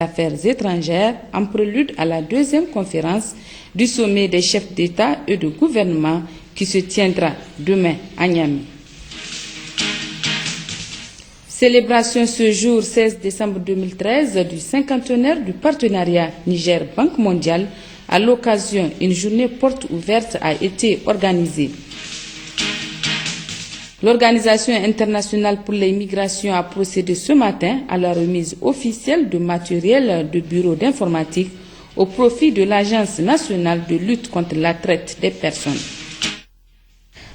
Affaires étrangères en prélude à la deuxième conférence du sommet des chefs d'État et de gouvernement qui se tiendra demain à Niamey. Célébration ce jour 16 décembre 2013 du 50e du partenariat Niger-Banque mondiale. À l'occasion, une journée porte ouverte a été organisée. L'Organisation internationale pour les migrations a procédé ce matin à la remise officielle de matériel de bureau d'informatique au profit de l'Agence nationale de lutte contre la traite des personnes.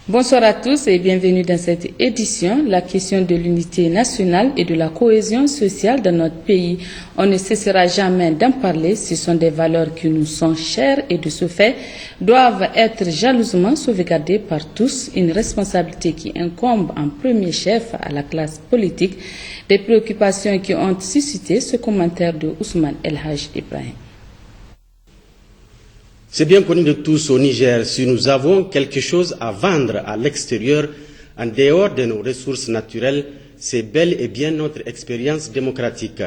Bonsoir à tous et bienvenue dans cette édition. La question de l'unité nationale et de la cohésion sociale dans notre pays, on ne cessera jamais d'en parler. Ce sont des valeurs qui nous sont chères et de ce fait doivent être jalousement sauvegardées par tous. Une responsabilité qui incombe en premier chef à la classe politique. Des préoccupations qui ont suscité ce commentaire de Ousmane El Haj Ibrahim. C'est bien connu de tous au Niger, si nous avons quelque chose à vendre à l'extérieur, en dehors de nos ressources naturelles, c'est bel et bien notre expérience démocratique.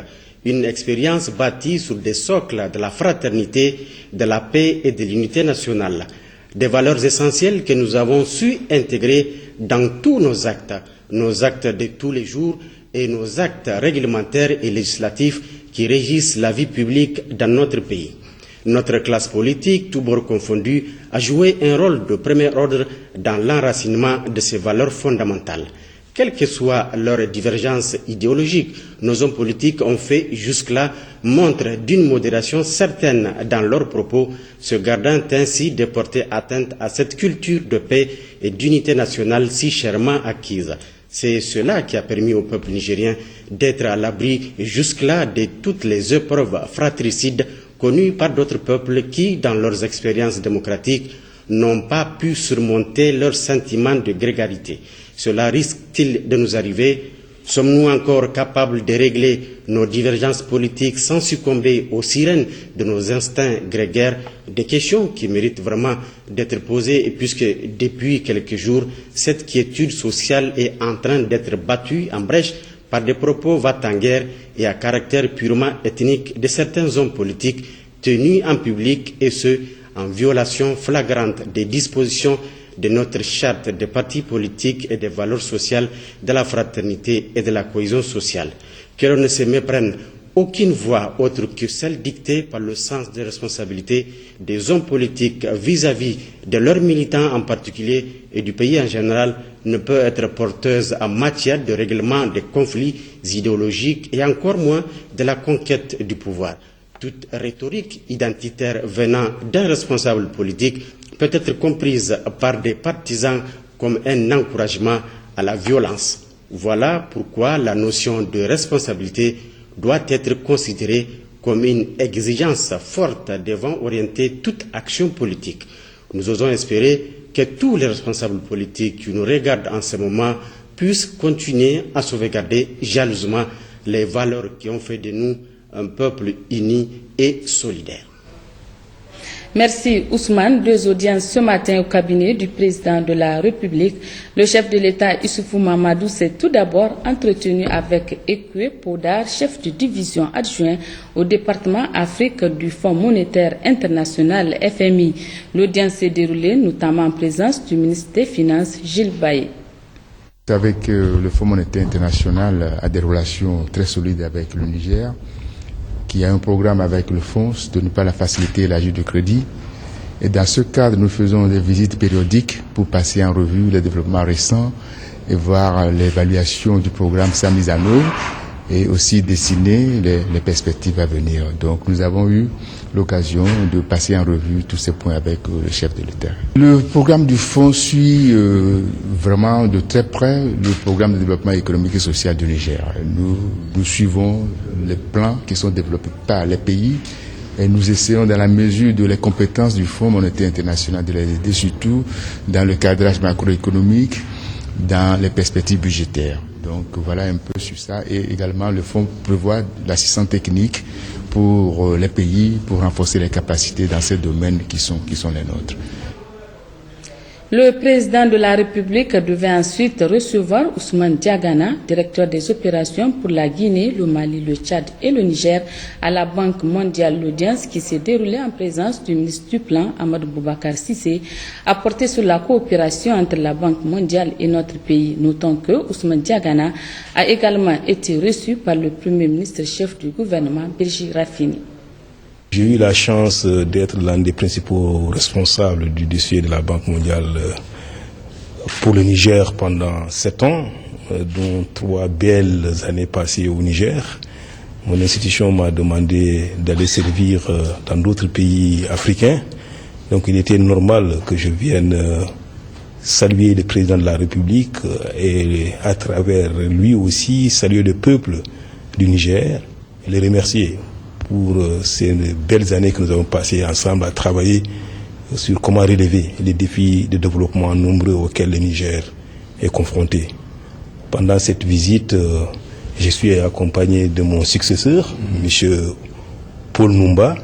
Une expérience bâtie sur des socles de la fraternité, de la paix et de l'unité nationale. Des valeurs essentielles que nous avons su intégrer dans tous nos actes de tous les jours et nos actes réglementaires et législatifs qui régissent la vie publique dans notre pays. Notre classe politique, tous bords confondus, a joué un rôle de premier ordre dans l'enracinement de ces valeurs fondamentales. Quelle que soit leur divergence idéologique, nos hommes politiques ont fait jusque-là montre d'une modération certaine dans leurs propos, se gardant ainsi de porter atteinte à cette culture de paix et d'unité nationale si chèrement acquise. C'est cela qui a permis au peuple nigérien d'être à l'abri jusque-là de toutes les épreuves fratricides connus par d'autres peuples qui, dans leurs expériences démocratiques, n'ont pas pu surmonter leur sentiment de grégarité. Cela risque-t-il de nous arriver? Sommes-nous encore capables de régler nos divergences politiques sans succomber aux sirènes de nos instincts grégaires? Des questions qui méritent vraiment d'être posées, puisque depuis quelques jours, cette quiétude sociale est en train d'être battue en brèche par des propos va-t-en-guerre et à caractère purement ethnique de certains hommes politiques tenus en public et ce, en violation flagrante des dispositions de notre charte des partis politiques et des valeurs sociales de la fraternité et de la cohésion sociale. Que l'on ne se méprenne aucune voie autre que celle dictée par le sens des responsabilités des hommes politiques vis-à-vis de leurs militants en particulier et du pays en général ne peut être porteuse en matière de règlement des conflits idéologiques et encore moins de la conquête du pouvoir. Toute rhétorique identitaire venant d'un responsable politique peut être comprise par des partisans comme un encouragement à la violence. Voilà pourquoi la notion de responsabilité doit être considérée comme une exigence forte devant orienter toute action politique. Nous osons espérer que tous les responsables politiques qui nous regardent en ce moment puissent continuer à sauvegarder jalousement les valeurs qui ont fait de nous un peuple uni et solidaire. Merci Ousmane. Deux audiences ce matin au cabinet du président de la République. Le chef de l'État Issoufou Mamadou s'est tout d'abord entretenu avec Ekwe Podar, chef de division adjoint au département Afrique du Fonds monétaire international FMI. L'audience s'est déroulée notamment en présence du ministre des Finances Gilles Baye. Avec le Fonds monétaire international a des relations très solides avec le Niger, qui a un programme avec le fonds de ne pas la faciliter l'ajout de crédit. Et dans ce cadre, nous faisons des visites périodiques pour passer en revue les développements récents et voir l'évaluation du programme sa mise en œuvre et aussi dessiner les perspectives à venir. Donc nous avons eu l'occasion de passer en revue tous ces points avec le chef de l'État. Le programme du fonds suit vraiment de très près le programme de développement économique et social du Niger. Nous suivons les plans qui sont développés par les pays et nous essayons dans la mesure de les compétences du Fonds monétaire international de les aider surtout dans le cadrage macroéconomique, dans les perspectives budgétaires. Donc voilà un peu sur ça. Et également le fonds prévoit l'assistance technique pour les pays, pour renforcer les capacités dans ces domaines qui sont les nôtres. Le président de la République devait ensuite recevoir Ousmane Diagana, directeur des opérations pour la Guinée, le Mali, le Tchad et le Niger, à la Banque mondiale. L'audience qui s'est déroulée en présence du ministre du Plan, Amadou Boubacar Cissé, a porté sur la coopération entre la Banque mondiale et notre pays. Notons que Ousmane Diagana a également été reçu par le Premier ministre chef du gouvernement, Birji Rafini. J'ai eu la chance d'être l'un des principaux responsables du dossier de la Banque mondiale pour le Niger pendant 7 ans, dont 3 belles années passées au Niger. Mon institution m'a demandé d'aller servir dans d'autres pays africains. Donc il était normal que je vienne saluer le président de la République et à travers lui aussi saluer le peuple du Niger et les remercier pour ces belles années que nous avons passées ensemble à travailler sur comment relever les défis de développement nombreux auxquels le Niger est confronté. Pendant cette visite, je suis accompagné de mon successeur, M. Paul Numba,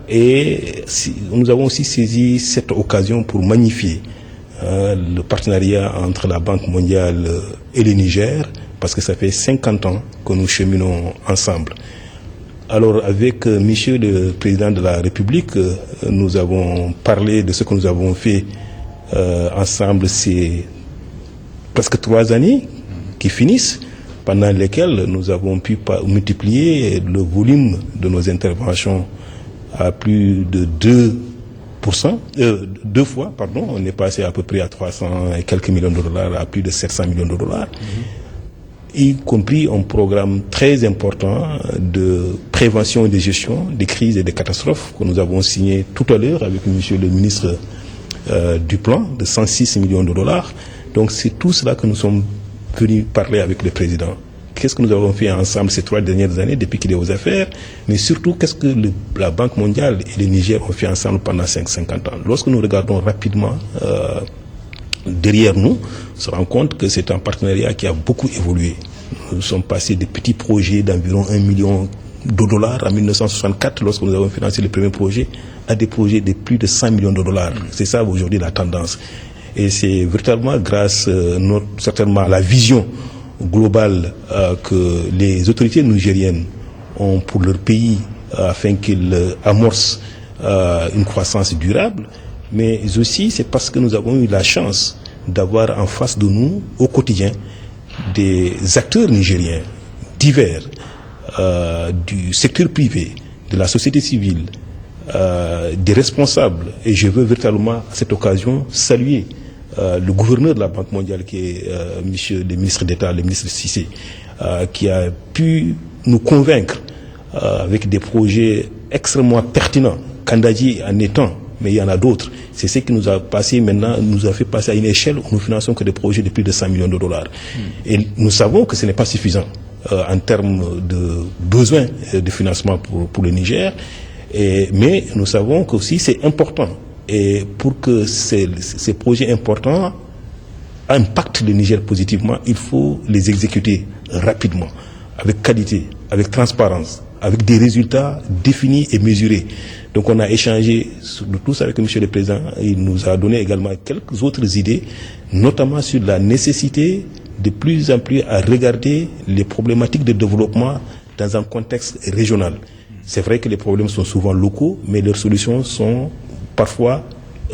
et nous avons aussi saisi cette occasion pour magnifier le partenariat entre la Banque mondiale et le Niger, parce que ça fait 50 ans que nous cheminons ensemble. Alors avec monsieur le président de la République, nous avons parlé de ce que nous avons fait ensemble ces presque 3 années qui finissent, pendant lesquelles nous avons pu multiplier le volume de nos interventions à plus de 2 fois, on est passé à peu près à 300 et quelques millions de dollars à plus de 700 millions de dollars. Y compris un programme très important de prévention et de gestion des crises et des catastrophes que nous avons signé tout à l'heure avec monsieur le ministre du Plan de 106 millions de dollars. Donc c'est tout cela que nous sommes venus parler avec le président. Qu'est-ce que nous avons fait ensemble ces 3 dernières années depuis qu'il est aux affaires, mais surtout qu'est-ce que la Banque mondiale et le Niger ont fait ensemble pendant 50 ans. Lorsque nous regardons rapidement derrière nous, on se rend compte que c'est un partenariat qui a beaucoup évolué. Nous sommes passés de petits projets d'environ 1 million de dollars en 1964, lorsque nous avons financé le premier projet, à des projets de plus de 100 millions de dollars. C'est ça aujourd'hui la tendance. Et c'est véritablement grâce certainement à la vision globale que les autorités nigériennes ont pour leur pays afin qu'ils amorcent une croissance durable. Mais aussi c'est parce que nous avons eu la chance d'avoir en face de nous au quotidien des acteurs nigériens divers du secteur privé, de la société civile, des responsables. Et je veux véritablement à cette occasion saluer le gouverneur de la Banque mondiale qui est monsieur le ministre d'État, le ministre Cissé, qui a pu nous convaincre avec des projets extrêmement pertinents. Kandadji en étant, mais il y en a d'autres. C'est ce qui nous a passé maintenant, nous a fait passer à une échelle où nous finançons que des projets de plus de 100 millions de dollars. Et nous savons que ce n'est pas suffisant en termes de besoins de financement pour le Niger, mais nous savons que aussi c'est important. Et pour que ces projets importants impactent le Niger positivement, il faut les exécuter rapidement, avec qualité, avec transparence, avec des résultats définis et mesurés. Donc on a échangé de tous avec M. le Président. Il nous a donné également quelques autres idées, notamment sur la nécessité de plus en plus à regarder les problématiques de développement dans un contexte régional. C'est vrai que les problèmes sont souvent locaux, mais leurs solutions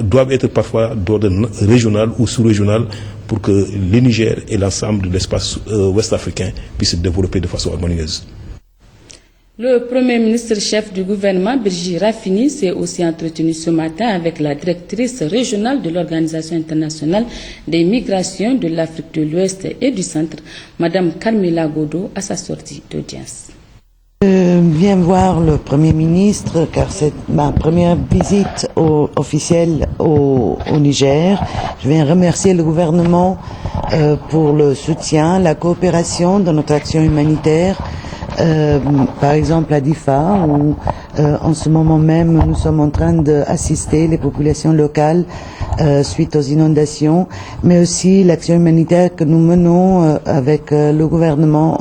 doivent être parfois d'ordre régional ou sous-régional pour que le Niger et l'ensemble de l'espace ouest africain puissent se développer de façon harmonieuse. Le Premier ministre chef du gouvernement, Birji Rafini, s'est aussi entretenu ce matin avec la directrice régionale de l'Organisation internationale des migrations de l'Afrique de l'Ouest et du Centre, Madame Carmela Godo, à sa sortie d'audience. Je viens voir le Premier ministre car c'est ma première visite officielle au Niger. Je viens remercier le gouvernement pour le soutien, la coopération dans notre action humanitaire. Par exemple à Difa, où en ce moment même nous sommes en train d'assister les populations locales suite aux inondations, mais aussi l'action humanitaire que nous menons avec le gouvernement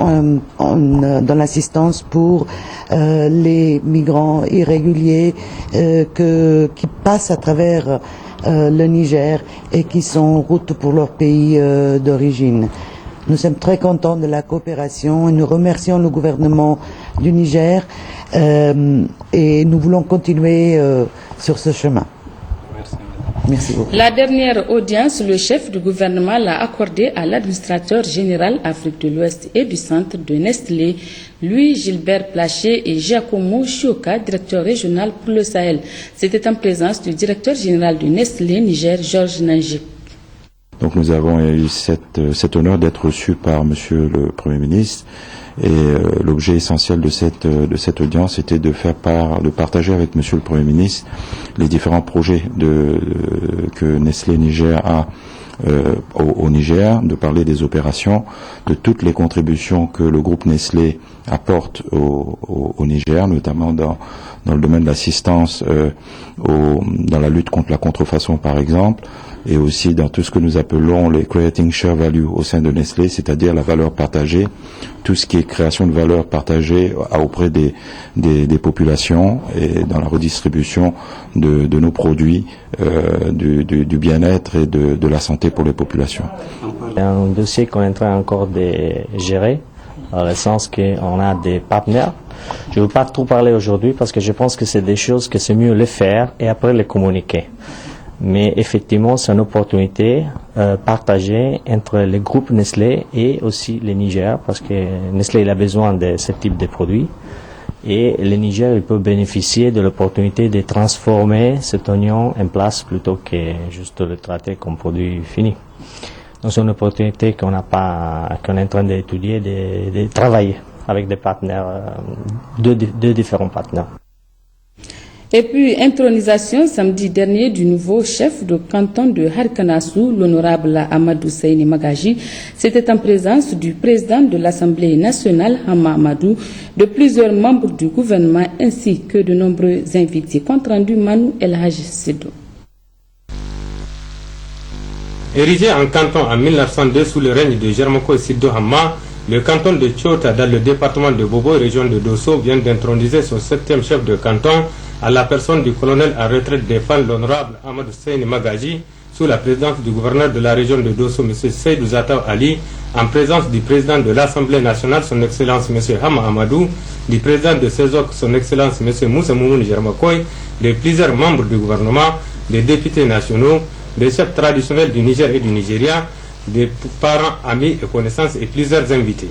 dans l'assistance pour les migrants irréguliers qui passent à travers le Niger et qui sont en route pour leur pays d'origine. Nous sommes très contents de la coopération et nous remercions le gouvernement du Niger et nous voulons continuer sur ce chemin. Merci beaucoup. La dernière audience, le chef du gouvernement l'a accordée à l'administrateur général Afrique de l'Ouest et du Centre de Nestlé, Louis Gilbert Plaché et Giacomo Chioka, directeur régional pour le Sahel. C'était en présence du directeur général de Nestlé Niger, Georges Nangi. Donc nous avons eu cet honneur d'être reçus par Monsieur le Premier ministre et l'objet essentiel de cette audience était de partager avec Monsieur le Premier ministre les différents projets que Nestlé Niger a au Niger, de parler des opérations, de toutes les contributions que le groupe Nestlé apporte au Niger, notamment dans le domaine de l'assistance dans la lutte contre la contrefaçon par exemple, et aussi dans tout ce que nous appelons les creating share value au sein de Nestlé, c'est-à-dire la valeur partagée, tout ce qui est création de valeur partagée auprès des populations et dans la redistribution de nos produits, du bien-être et de la santé pour les populations. C'est un dossier qu'on est en train encore de gérer, dans le sens qu'on a des partenaires. Je ne veux pas trop parler aujourd'hui parce que je pense que c'est des choses que c'est mieux les faire et après les communiquer. Mais effectivement, c'est une opportunité partagée entre le groupe Nestlé et aussi le Niger, parce que Nestlé il a besoin de ce type de produits. Et le Niger il peut bénéficier de l'opportunité de transformer cet oignon en place plutôt que juste le traiter comme produit fini. Donc c'est une opportunité qu'on est en train d'étudier, de travailler avec des partenaires, deux différents partenaires. Et puis, intronisation samedi dernier du nouveau chef de canton de Harkanassou, l'honorable Amadou Seyni Magaji. C'était en présence du président de l'Assemblée nationale, Hama Amadou, de plusieurs membres du gouvernement ainsi que de nombreux invités. Compte rendu Manu El Haj Sido. Érigé en canton en 1902 sous le règne de Germoko Sido Hama, le canton de Tchota dans le département de Bobo, région de Dosso, vient d'introniser son 7e chef de canton à la personne du colonel à retraite des femmes, l'honorable Amadou Seyni Magaji, sous la présidence du gouverneur de la région de Dosso, M. Seydou Zataw Ali, en présence du président de l'Assemblée nationale, son Excellence M. Hama Amadou, du président de CESOC, son Excellence M. Moussa Moumouni Germakoy, de plusieurs membres du gouvernement, des députés nationaux, des chefs traditionnels du Niger et du Nigeria, des parents, amis et connaissances et plusieurs invités.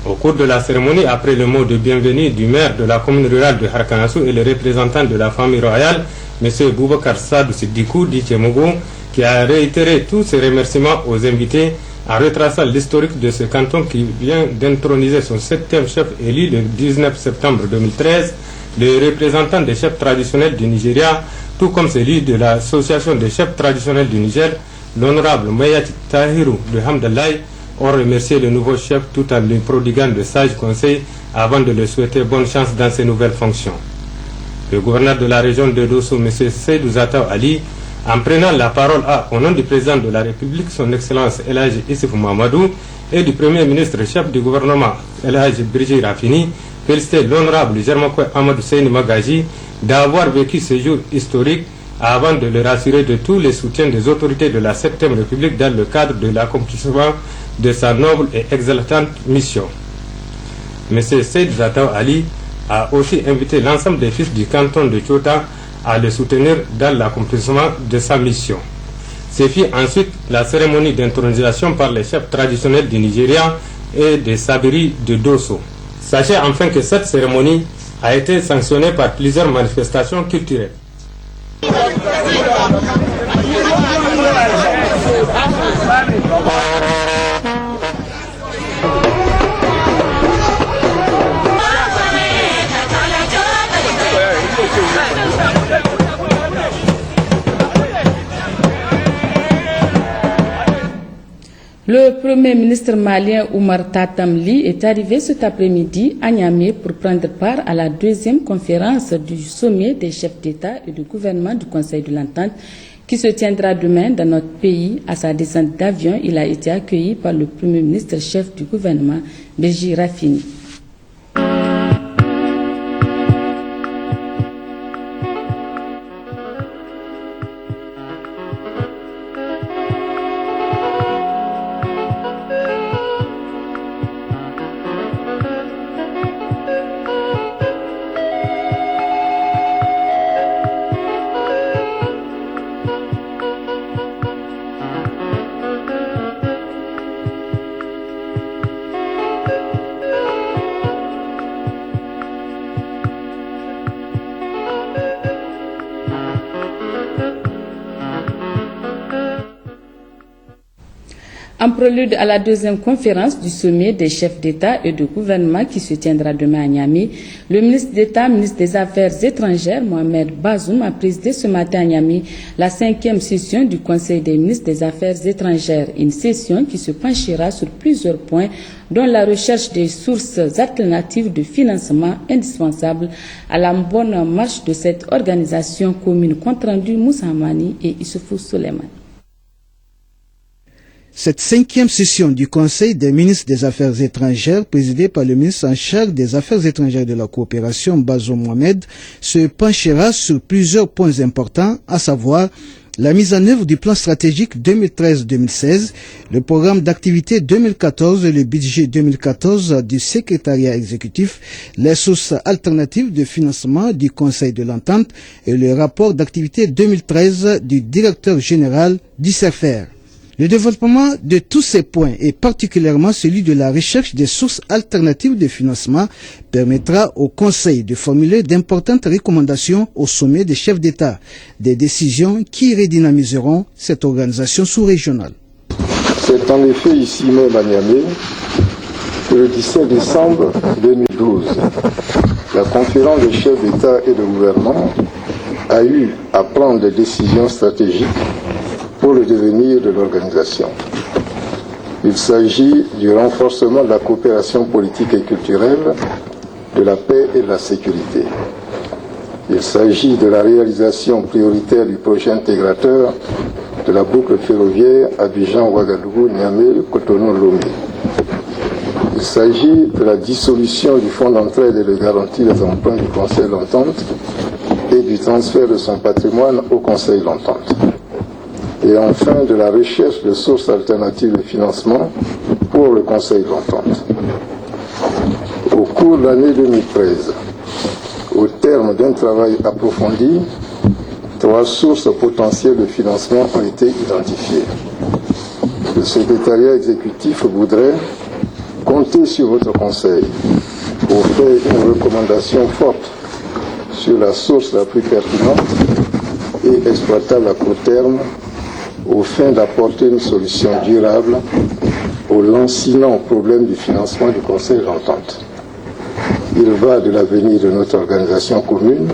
Au cours de la cérémonie, après le mot de bienvenue du maire de la commune rurale de Harkanassou et le représentant de la famille royale, M. Boubacar Sadou Sidikou d'Ichemogo, qui a réitéré tous ses remerciements aux invités en retraçant l'historique de ce canton qui vient d'introniser son 7e chef élu le 19 septembre 2013, le représentant des chefs traditionnels du Nigeria, tout comme celui de l'association des chefs traditionnels du Niger, l'honorable Mayati Tahirou de Hamdallaï, ont remercié le nouveau chef tout en lui prodiguant de sages conseils avant de lui souhaiter bonne chance dans ses nouvelles fonctions. Le gouverneur de la région de Dosso, M. Seydou Zataw Ali, en prenant la parole au nom du président de la République, son Excellence El Hadji Issoufou Mahamadou, et du Premier ministre chef du gouvernement, El Hadji Birji Rafini, félicité l'honorable Germakoy Amadou Seyni Magaji d'avoir vécu ce jour historique avant de le rassurer de tous les soutiens des autorités de la 7e République dans le cadre de l'accomplissement de sa noble et exaltante mission. M. Seydou Zataw Ali a aussi invité l'ensemble des fils du canton de Tchota à le soutenir dans l'accomplissement de sa mission. Se fit ensuite la cérémonie d'intronisation par les chefs traditionnels du Nigeria et des Sabiri de Dosso. Sachez enfin que cette cérémonie a été sanctionnée par plusieurs manifestations culturelles. Le Premier ministre malien Oumar Tatamli est arrivé cet après-midi à Niamey pour prendre part à la 2e conférence du sommet des chefs d'État et de gouvernement du Conseil de l'Entente qui se tiendra demain dans notre pays. À sa descente d'avion, il a été accueilli par le Premier ministre chef du gouvernement, Birji Rafini. En prélude à la deuxième conférence du sommet des chefs d'État et de gouvernement qui se tiendra demain à Niamey, le ministre d'État, ministre des Affaires étrangères, Mohamed Bazoum, a présidé ce matin à Niamey la 5e session du Conseil des ministres des Affaires étrangères. Une session qui se penchera sur plusieurs points, dont la recherche des sources alternatives de financement indispensables à la bonne marche de cette organisation commune. Compte rendu Moussa Hamani et Issoufou Soleiman. Cette 5e session du Conseil des ministres des Affaires étrangères, présidée par le ministre en charge des Affaires étrangères et de la coopération, Bazoum Mohamed, se penchera sur plusieurs points importants, à savoir la mise en œuvre du plan stratégique 2013-2016, le programme d'activité 2014 et le budget 2014 du secrétariat exécutif, les sources alternatives de financement du Conseil de l'Entente et le rapport d'activité 2013 du directeur général du CERFER. Le développement de tous ces points, et particulièrement celui de la recherche des sources alternatives de financement, permettra au Conseil de formuler d'importantes recommandations au sommet des chefs d'État, des décisions qui redynamiseront cette organisation sous-régionale. C'est en effet ici même à Niamey que le 17 décembre 2012, la conférence des chefs d'État et de gouvernement a eu à prendre des décisions stratégiques pour le devenir de l'organisation. Il s'agit du renforcement de la coopération politique et culturelle, de la paix et de la sécurité. Il s'agit de la réalisation prioritaire du projet intégrateur de la boucle ferroviaire Abidjan-Ouagadougou-Niamey-Cotonou-Lomé. Il s'agit de la dissolution du Fonds d'entraide et de garantie des emprunts du Conseil de l'Entente et du transfert de son patrimoine au Conseil de l'Entente. Et enfin de la recherche de sources alternatives de financement pour le Conseil de l'Entente. Au cours de l'année 2013, au terme d'un travail approfondi, 3 sources potentielles de financement ont été identifiées. Le secrétariat exécutif voudrait compter sur votre Conseil pour faire une recommandation forte sur la source la plus pertinente et exploitable à court terme aux fins d'apporter une solution durable au lancinant problème du financement du Conseil de l'Entente. Il va de l'avenir de notre organisation commune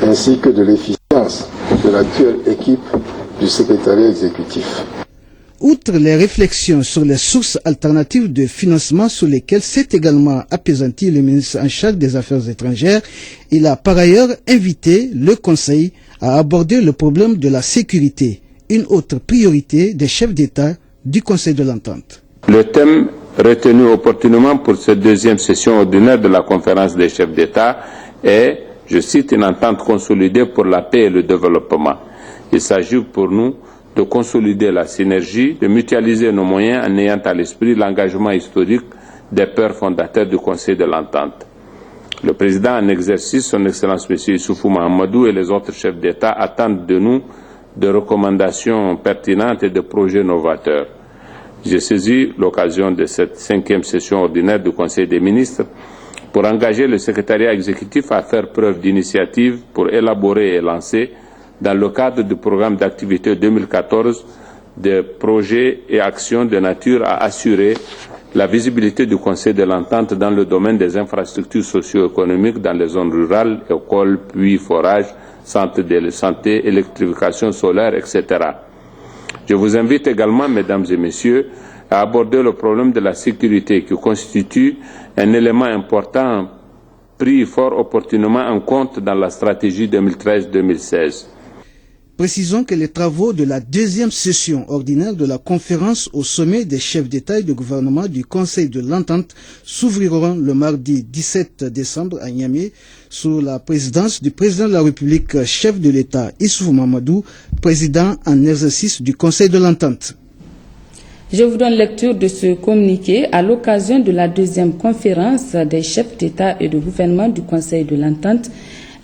ainsi que de l'efficience de l'actuelle équipe du secrétariat exécutif. Outre les réflexions sur les sources alternatives de financement sur lesquelles s'est également appesanti le ministre en charge des Affaires étrangères, il a par ailleurs invité le Conseil à aborder le problème de la sécurité, une autre priorité des chefs d'État du Conseil de l'Entente. Le thème retenu opportunément pour cette deuxième session ordinaire de la conférence des chefs d'État est, je cite, une entente consolidée pour la paix et le développement. Il s'agit pour nous de consolider la synergie, de mutualiser nos moyens en ayant à l'esprit l'engagement historique des pères fondateurs du Conseil de l'Entente. Le président en exercice, son Excellence M. Issoufou Mahamadou et les autres chefs d'État attendent de nous de recommandations pertinentes et de projets novateurs. J'ai saisi l'occasion de cette 5e session ordinaire du Conseil des ministres pour engager le secrétariat exécutif à faire preuve d'initiative pour élaborer et lancer, dans le cadre du programme d'activité 2014, des projets et actions de nature à assurer la visibilité du Conseil de l'Entente dans le domaine des infrastructures socio-économiques dans les zones rurales, écoles, puits, forages, centres de santé, électrification solaire, etc. Je vous invite également, mesdames et messieurs, à aborder le problème de la sécurité qui constitue un élément important pris fort opportunément en compte dans la stratégie 2013-2016. Précisons que les travaux de la deuxième session ordinaire de la conférence au sommet des chefs d'État et de gouvernement du Conseil de l'Entente s'ouvriront le mardi 17 décembre à Niamey sous la présidence du président de la République, chef de l'État Issoufou Mahamadou, président en exercice du Conseil de l'Entente. Je vous donne lecture de ce communiqué à l'occasion de la deuxième conférence des chefs d'État et de gouvernement du Conseil de l'Entente.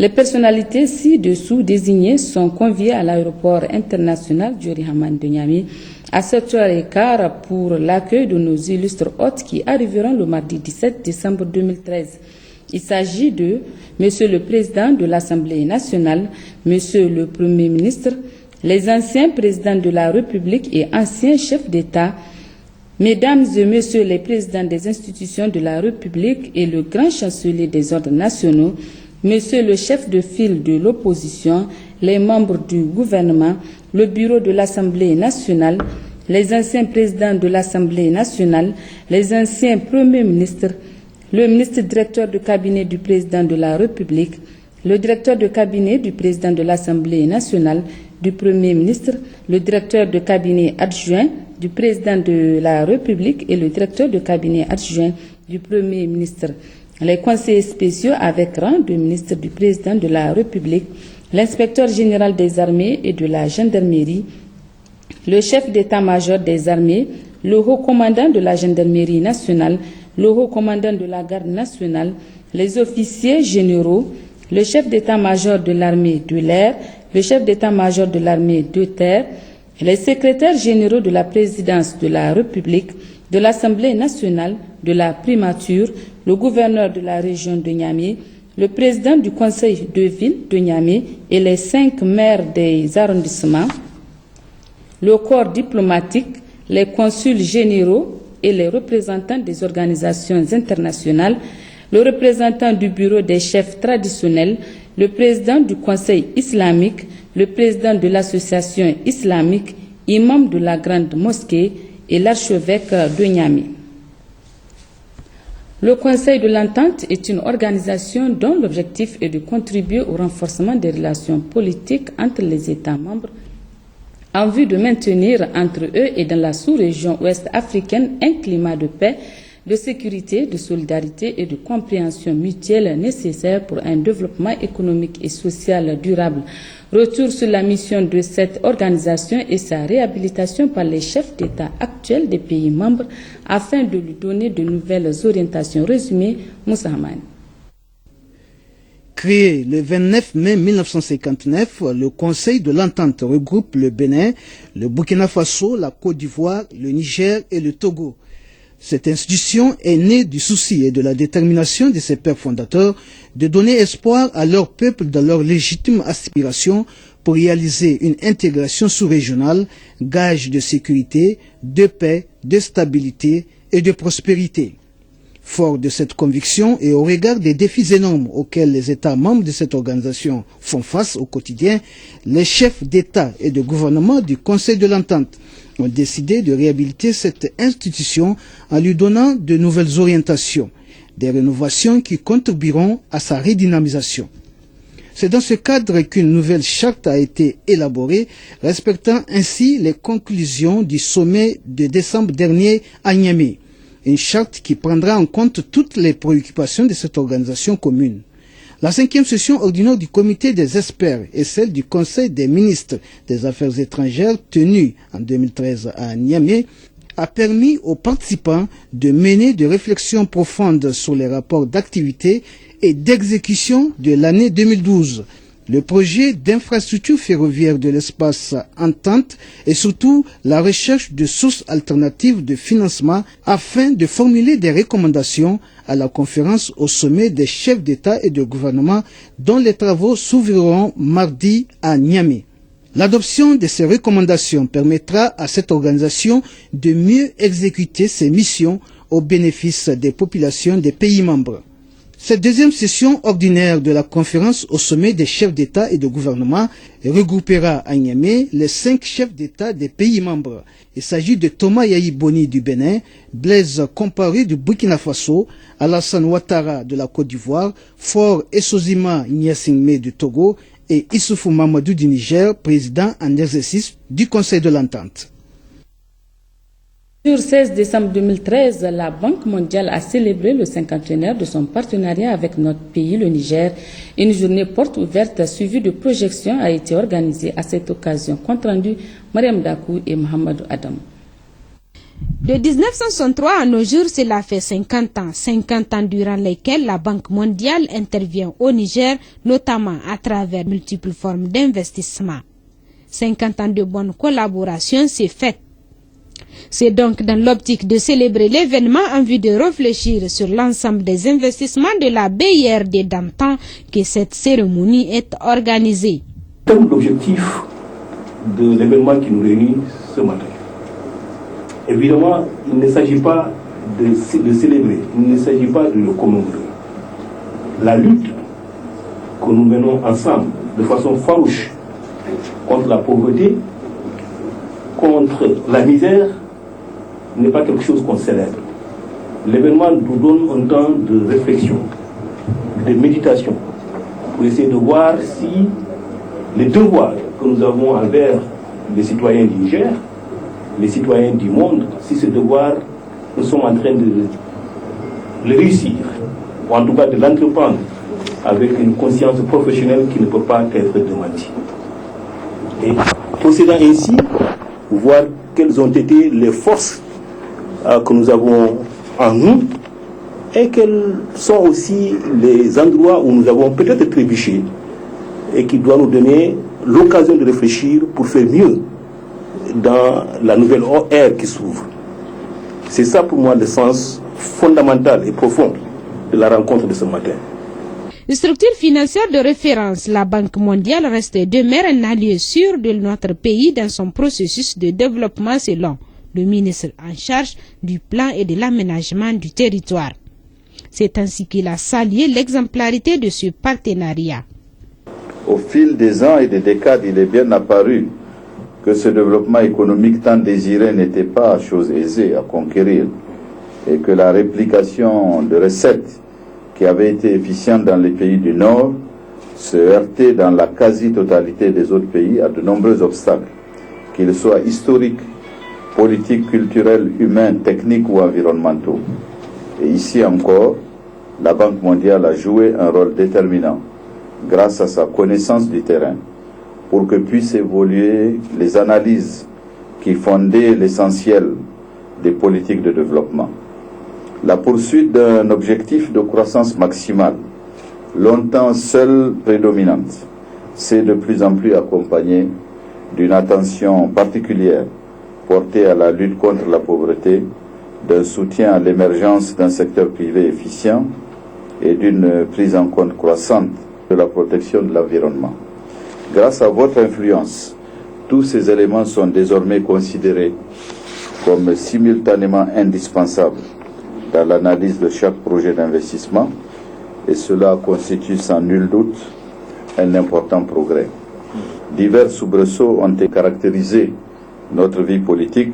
Les personnalités ci-dessous désignées sont conviées à l'aéroport international Diori Hamani de Niamey à 7h15 pour l'accueil de nos illustres hôtes qui arriveront le mardi 17 décembre 2013. Il s'agit de Monsieur le Président de l'Assemblée nationale, Monsieur le Premier ministre, les anciens présidents de la République et anciens chefs d'État, Mesdames et Messieurs les présidents des institutions de la République et le grand chancelier des ordres nationaux, Monsieur le chef de file de l'opposition, les membres du gouvernement, le bureau de l'Assemblée nationale, les anciens présidents de l'Assemblée nationale, les anciens premiers ministres, le ministre directeur de cabinet du président de la République, le directeur de cabinet du président de l'Assemblée nationale, du Premier ministre, le directeur de cabinet adjoint du président de la République et le directeur de cabinet adjoint du Premier ministre, les conseillers spéciaux avec rang de ministre du président de la République, l'inspecteur général des armées et de la gendarmerie, le chef d'état-major des armées, le haut commandant de la gendarmerie nationale, le haut commandant de la garde nationale, les officiers généraux, le chef d'état-major de l'armée de l'air, le chef d'état-major de l'armée de terre, les secrétaires généraux de la présidence de la République, de l'Assemblée nationale, de la primature, le gouverneur de la région de Niamey, le président du conseil de ville de Niamey et les 5 maires des arrondissements, le corps diplomatique, les consuls généraux et les représentants des organisations internationales, le représentant du bureau des chefs traditionnels, le président du conseil islamique, le président de l'association islamique, imam de la grande mosquée et l'archevêque de Niamey. Le Conseil de l'Entente est une organisation dont l'objectif est de contribuer au renforcement des relations politiques entre les États membres en vue de maintenir entre eux et dans la sous-région ouest africaine un climat de paix, de sécurité, de solidarité et de compréhension mutuelle nécessaire pour un développement économique et social durable. Retour sur la mission de cette organisation et sa réhabilitation par les chefs d'État actuels des pays membres afin de lui donner de nouvelles orientations. Résumé, Moussa Hamani. Créé le 29 mai 1959, le Conseil de l'Entente regroupe le Bénin, le Burkina Faso, la Côte d'Ivoire, le Niger et le Togo. Cette institution est née du souci et de la détermination de ses pères fondateurs de donner espoir à leur peuple dans leur légitime aspiration pour réaliser une intégration sous-régionale, gage de sécurité, de paix, de stabilité et de prospérité. Fort de cette conviction et au regard des défis énormes auxquels les États membres de cette organisation font face au quotidien, les chefs d'État et de gouvernement du Conseil de l'Entente ont décidé de réhabiliter cette institution en lui donnant de nouvelles orientations, des rénovations qui contribueront à sa redynamisation. C'est dans ce cadre qu'une nouvelle charte a été élaborée, respectant ainsi les conclusions du sommet de décembre dernier à Niamey. Une charte qui prendra en compte toutes les préoccupations de cette organisation commune. La 5e session ordinaire du comité des experts et celle du Conseil des ministres des Affaires étrangères tenue en 2013 à Niamey a permis aux participants de mener des réflexions profondes sur les rapports d'activité et d'exécution de l'année 2012. Le projet d'infrastructure ferroviaire de l'espace Entente et surtout la recherche de sources alternatives de financement afin de formuler des recommandations à la conférence au sommet des chefs d'État et de gouvernement dont les travaux s'ouvriront mardi à Niamey. L'adoption de ces recommandations permettra à cette organisation de mieux exécuter ses missions au bénéfice des populations des pays membres. Cette deuxième session ordinaire de la conférence au sommet des chefs d'État et de gouvernement regroupera à Niamey les 5 chefs d'État des pays membres. Il s'agit de Thomas Yahi Boni du Bénin, Blaise Compaoré du Burkina Faso, Alassane Ouattara de la Côte d'Ivoire, Faure Essozima Gnassingbé du Togo et Issoufou Mamadou du Niger, président en exercice du Conseil de l'Entente. Le 16 décembre 2013, la Banque mondiale a célébré le 50e de son partenariat avec notre pays, le Niger. Une journée porte ouverte suivie de projections a été organisée à cette occasion. Compte rendu, Mariam Dakou et Mohamedou Adam. De 1963 à nos jours, cela fait 50 ans. 50 ans durant lesquels la Banque mondiale intervient au Niger, notamment à travers multiples formes d'investissement. 50 ans de bonne collaboration s'est faite. C'est donc dans l'optique de célébrer l'événement en vue de réfléchir sur l'ensemble des investissements de la BIRD d'antan que cette cérémonie est organisée. L'objectif de l'événement qui nous réunit ce matin Évidemment, il ne s'agit pas de célébrer, il ne s'agit pas de le commémorer. La lutte que nous menons ensemble de façon farouche contre la pauvreté, contre la misère, n'est pas quelque chose qu'on célèbre. L'événement nous donne un temps de réflexion, de méditation, pour essayer de voir si les devoirs que nous avons envers les citoyens du Niger, les citoyens du monde, si ces devoirs, nous sommes en train de le réussir, ou en tout cas de l'entreprendre avec une conscience professionnelle qui ne peut pas être démentie. Et procédant ainsi, voir quelles ont été les forces que nous avons en nous et quels sont aussi les endroits où nous avons peut-être trébuché et qui doivent nous donner l'occasion de réfléchir pour faire mieux dans la nouvelle ère qui s'ouvre. C'est ça pour moi le sens fondamental et profond de la rencontre de ce matin. Structure financière de référence, la Banque mondiale reste demeure un allié sûr de notre pays dans son processus de développement selon le ministre en charge du plan et de l'aménagement du territoire. C'est ainsi qu'il a salué l'exemplarité de ce partenariat. Au fil des ans et des décades, il est bien apparu que ce développement économique tant désiré n'était pas chose aisée à conquérir et que la réplication de recettes qui avaient été efficientes dans les pays du Nord se heurtait dans la quasi-totalité des autres pays à de nombreux obstacles, qu'ils soient historiques, politiques, culturels, humains, techniques ou environnementaux. Et ici encore, la Banque mondiale a joué un rôle déterminant grâce à sa connaissance du terrain pour que puissent évoluer les analyses qui fondaient l'essentiel des politiques de développement. La poursuite d'un objectif de croissance maximale, longtemps seule prédominante, s'est de plus en plus accompagnée d'une attention particulière portée à la lutte contre la pauvreté, d'un soutien à l'émergence d'un secteur privé efficient et d'une prise en compte croissante de la protection de l'environnement. Grâce à votre influence, tous ces éléments sont désormais considérés comme simultanément indispensables dans l'analyse de chaque projet d'investissement et cela constitue sans nul doute un important progrès. Divers soubresauts ont caractérisé notre vie politique